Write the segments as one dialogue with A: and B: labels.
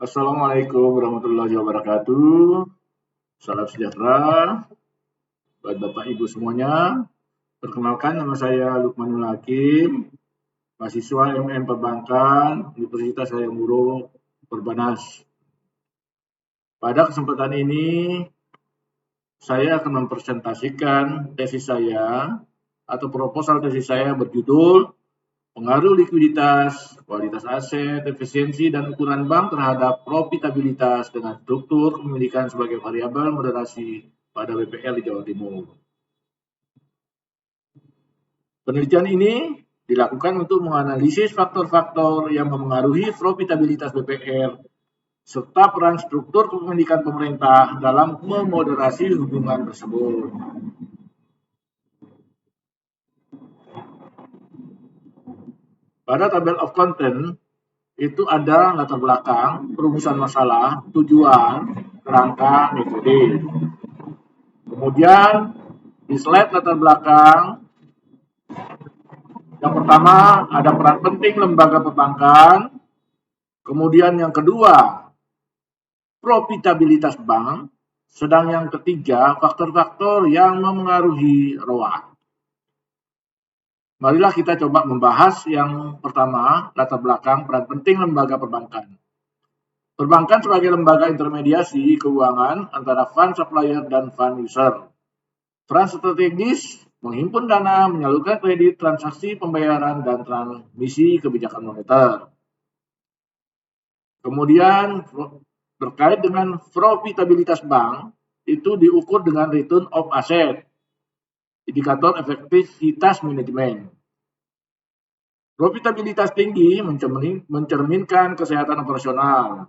A: Assalamualaikum warahmatullahi wabarakatuh. Salam sejahtera buat Bapak Ibu semuanya. Perkenalkan, nama saya Lukmanul Hakim, mahasiswa MM Perbankan, Universitas Hayam Wuruk, Perbanas. Pada kesempatan ini, saya akan mempresentasikan tesis saya atau proposal tesis saya berjudul Pengaruh likuiditas, kualitas aset, efisiensi, dan ukuran bank terhadap profitabilitas dengan struktur kepemilikan sebagai variabel moderasi pada BPR di Jawa Timur. Penelitian ini dilakukan untuk menganalisis faktor-faktor yang memengaruhi profitabilitas BPR serta peran struktur kepemilikan pemerintah dalam memoderasi hubungan tersebut. Pada tabel of content itu ada latar belakang, perumusan masalah, tujuan, kerangka, metode. Kemudian di slide latar belakang, yang pertama ada peran penting lembaga perbankan, kemudian yang kedua profitabilitas bank, sedang yang ketiga faktor-faktor yang memengaruhi ROA. Marilah kita coba membahas yang pertama, latar belakang peran penting lembaga perbankan. Perbankan sebagai lembaga intermediasi keuangan antara fund supplier dan fund user. Peran strategis menghimpun dana, menyalurkan kredit, transaksi pembayaran, dan transmisi kebijakan moneter. Kemudian terkait dengan profitabilitas bank, itu diukur dengan return of asset, indikator efektivitas manajemen. Profitabilitas tinggi mencerminkan kesehatan operasional,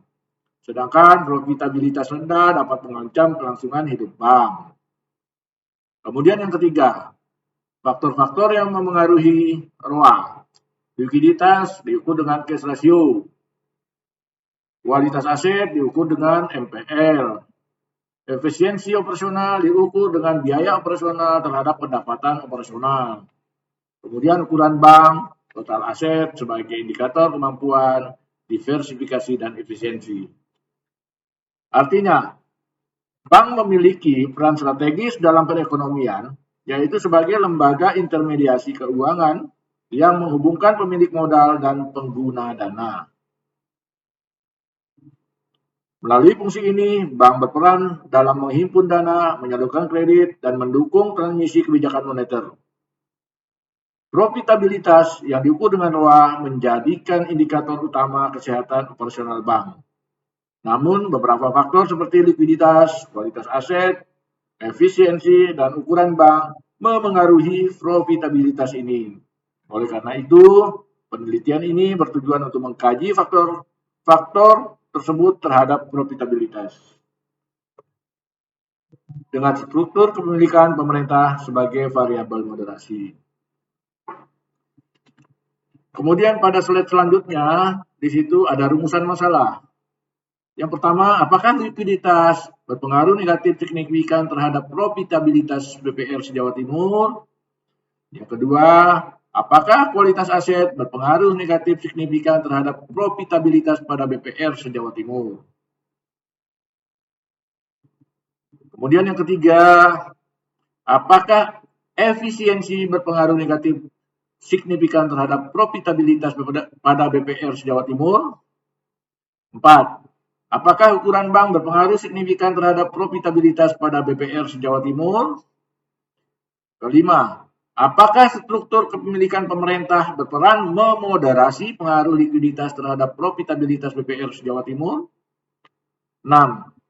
A: sedangkan profitabilitas rendah dapat mengancam kelangsungan hidup bank. Kemudian yang ketiga, faktor-faktor yang memengaruhi ROA. Likuiditas diukur dengan cash ratio. Kualitas aset diukur dengan NPL. Efisiensi operasional diukur dengan biaya operasional terhadap pendapatan operasional. Kemudian ukuran bank, total aset sebagai indikator kemampuan, diversifikasi, dan efisiensi. Artinya, bank memiliki peran strategis dalam perekonomian, yaitu sebagai lembaga intermediasi keuangan yang menghubungkan pemilik modal dan pengguna dana. Melalui fungsi ini, bank berperan dalam menghimpun dana, menyalurkan kredit, dan mendukung transmisi kebijakan moneter. Profitabilitas yang diukur dengan ROA menjadikan indikator utama kesehatan operasional bank. Namun, beberapa faktor seperti likuiditas, kualitas aset, efisiensi, dan ukuran bank memengaruhi profitabilitas ini. Oleh karena itu, penelitian ini bertujuan untuk mengkaji faktor-faktor tersebut terhadap profitabilitas dengan struktur kepemilikan pemerintah sebagai variabel moderasi. Kemudian pada slide selanjutnya, di situ ada rumusan masalah. Yang pertama, apakah likuiditas berpengaruh negatif signifikan terhadap profitabilitas BPR se-Jawa Timur? Yang kedua, apakah kualitas aset berpengaruh negatif signifikan terhadap profitabilitas pada BPR se-Jawa Timur? Kemudian yang ketiga, apakah efisiensi berpengaruh negatif signifikan terhadap profitabilitas pada BPR se-Jawa Timur? 4. Apakah ukuran bank berpengaruh signifikan terhadap profitabilitas pada BPR se-Jawa Timur? Kelima, apakah struktur kepemilikan pemerintah berperan memoderasi pengaruh likuiditas terhadap profitabilitas BPR se-Jawa Timur? 6.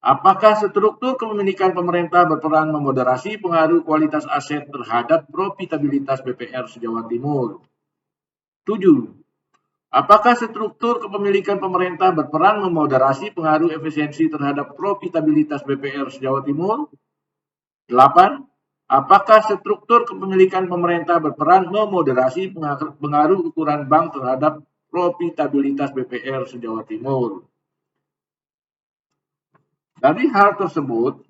A: Apakah struktur kepemilikan pemerintah berperan memoderasi pengaruh kualitas aset terhadap profitabilitas BPR se-Jawa Timur? 7. Apakah struktur kepemilikan pemerintah berperan memoderasi pengaruh efisiensi terhadap profitabilitas BPR se-Jawa Timur? 8. Apakah struktur kepemilikan pemerintah berperan memoderasi pengaruh ukuran bank terhadap profitabilitas BPR se-Jawa Timur? Dari hal tersebut,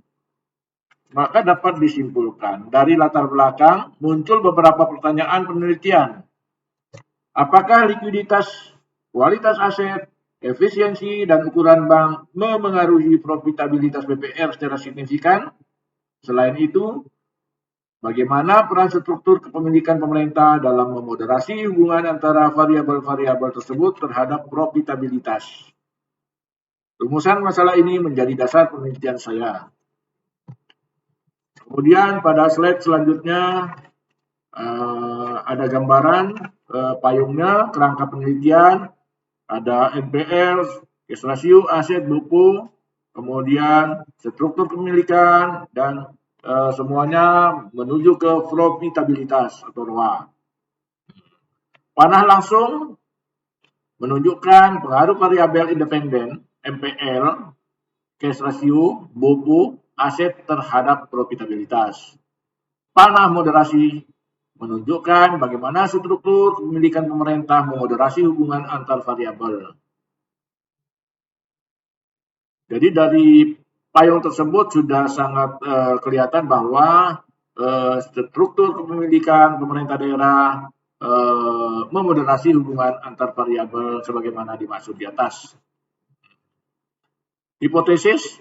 A: maka dapat disimpulkan dari latar belakang muncul beberapa pertanyaan penelitian. Apakah likuiditas, kualitas aset, efisiensi dan ukuran bank memengaruhi profitabilitas BPR secara signifikan. Selain itu, bagaimana peran struktur kepemilikan pemerintah dalam memoderasi hubungan antara variabel-variabel tersebut terhadap profitabilitas. Rumusan masalah ini menjadi dasar penelitian saya. Kemudian pada slide selanjutnya ada gambaran payungnya, kerangka penelitian, ada NPL, cash ratio, aset, buku, kemudian struktur kepemilikan, dan semuanya menuju ke profitabilitas atau ROA. Panah langsung menunjukkan pengaruh variabel independen, MPL, cash ratio, buku, aset terhadap profitabilitas. Panah moderasi menunjukkan bagaimana struktur kepemilikan pemerintah memoderasi hubungan antar variabel. Jadi dari payung tersebut sudah sangat kelihatan bahwa struktur kepemilikan pemerintah daerah memoderasi hubungan antar variabel sebagaimana dimaksud di atas. Hipotesis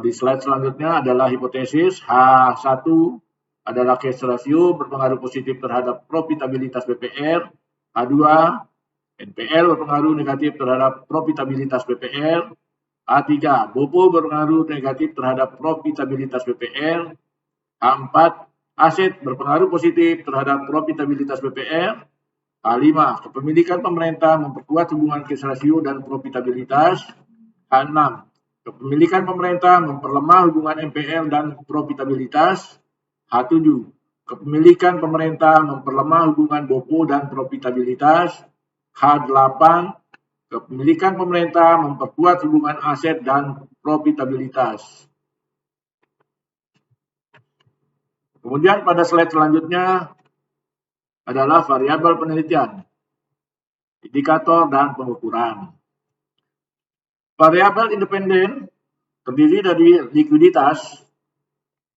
A: di slide selanjutnya adalah hipotesis H1 adalah cash ratio berpengaruh positif terhadap profitabilitas BPR, H2 NPL berpengaruh negatif terhadap profitabilitas BPR, H3 BOPO berpengaruh negatif terhadap profitabilitas BPR, H4 aset berpengaruh positif terhadap profitabilitas BPR, H5 kepemilikan pemerintah memperkuat hubungan cash ratio dan profitabilitas, H6 kepemilikan pemerintah memperlemah hubungan NPL dan profitabilitas, H7 kepemilikan pemerintah memperlemah hubungan BOPO dan profitabilitas, H8 kepemilikan pemerintah memperkuat hubungan aset dan profitabilitas. Kemudian pada slide selanjutnya adalah variabel penelitian, indikator dan pengukuran. Variabel independen terdiri dari likuiditas,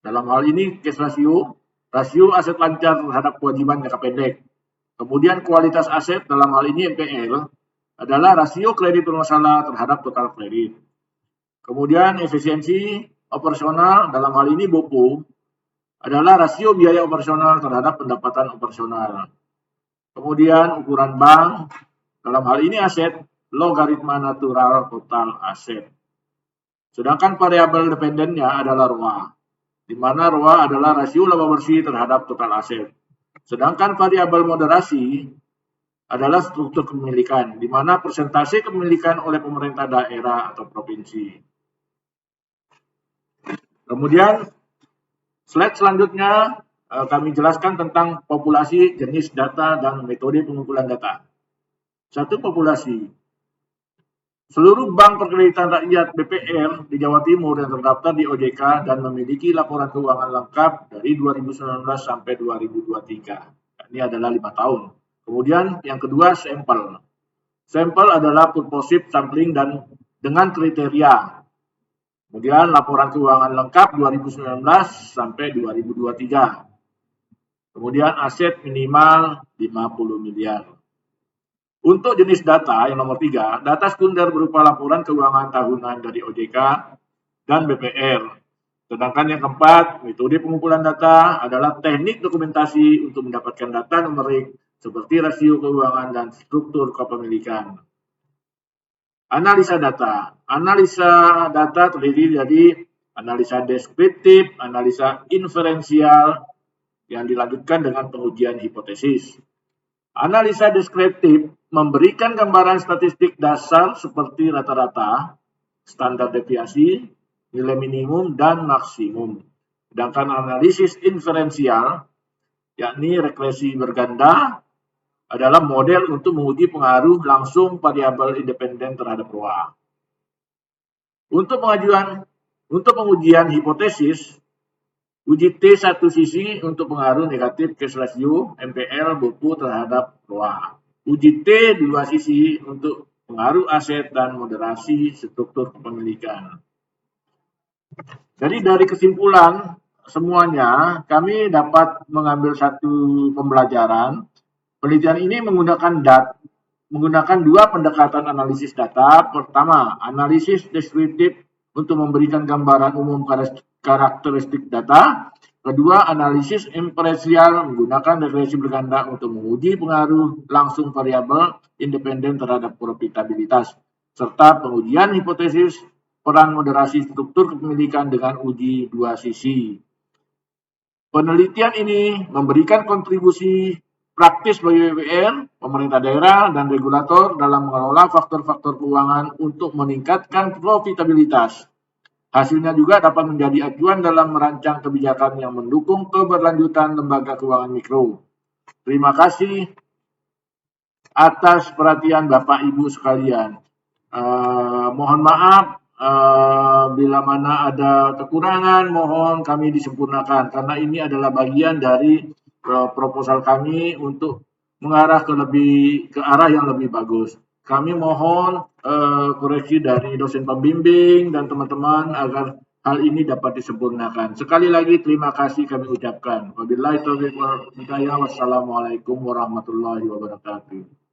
A: dalam hal ini cash ratio, rasio aset lancar terhadap kewajiban jangka pendek. Kemudian kualitas aset, dalam hal ini NPL, adalah rasio kredit bermasalah terhadap total kredit. Kemudian efisiensi operasional, dalam hal ini BOPO, adalah rasio biaya operasional terhadap pendapatan operasional. Kemudian ukuran bank, dalam hal ini aset, logaritma natural total aset. Sedangkan variabel dependennya adalah ROA, di mana ROA adalah rasio laba bersih terhadap total aset. Sedangkan variabel moderasi adalah struktur kepemilikan, di mana persentase kepemilikan oleh pemerintah daerah atau provinsi. Kemudian slide selanjutnya kami jelaskan tentang populasi, jenis data, dan metode pengumpulan data. Satu, populasi. Seluruh bank perkreditan rakyat BPR di Jawa Timur yang terdaftar di OJK dan memiliki laporan keuangan lengkap dari 2019 sampai 2023. Ini adalah 5 tahun. Kemudian yang kedua, sampel. Sampel adalah purposive sampling dan dengan kriteria. Kemudian laporan keuangan lengkap 2019 sampai 2023. Kemudian aset minimal 50 miliar. Untuk jenis data yang nomor 3, data sekunder berupa laporan keuangan tahunan dari OJK dan BPR. Sedangkan yang keempat, metode pengumpulan data adalah teknik dokumentasi untuk mendapatkan data numerik seperti rasio keuangan dan struktur kepemilikan. Analisa data. Analisa data terdiri dari analisa deskriptif, analisa inferensial, yang dilanjutkan dengan pengujian hipotesis. Analisa deskriptif memberikan gambaran statistik dasar seperti rata-rata, standar deviasi, nilai minimum, dan maksimum. Sedangkan analisis inferensial, yakni regresi berganda, adalah model untuk menguji pengaruh langsung variabel independen terhadap ROA. Untuk pengujian hipotesis, uji T satu sisi untuk pengaruh negatif cash ratio, NPL, BOPO terhadap ROA. Uji T dua sisi untuk pengaruh aset dan moderasi struktur kepemilikan. Jadi dari kesimpulan semuanya, kami dapat mengambil satu pembelajaran. Penelitian ini menggunakan menggunakan dua pendekatan analisis data. Pertama, analisis deskriptif untuk memberikan gambaran umum karakteristik data. Kedua, analisis inferensial menggunakan regresi berganda untuk menguji pengaruh langsung variabel independen terhadap profitabilitas, serta pengujian hipotesis peran moderasi struktur kepemilikan dengan uji dua sisi. Penelitian ini memberikan kontribusi praktis bagi BPR, pemerintah daerah, dan regulator dalam mengelola faktor-faktor keuangan untuk meningkatkan profitabilitas. Hasilnya juga dapat menjadi acuan dalam merancang kebijakan yang mendukung keberlanjutan lembaga keuangan mikro. Terima kasih atas perhatian Bapak Ibu sekalian. Mohon maaf bila mana ada kekurangan, mohon kami disempurnakan karena ini adalah bagian dari proposal kami untuk mengarah ke arah yang lebih bagus. Kami mohon koreksi dari dosen pembimbing dan teman-teman agar hal ini dapat disempurnakan. Sekali lagi terima kasih kami ucapkan. Wabillahi taufiq wal hidayah. Wassalamualaikum warahmatullahi wabarakatuh.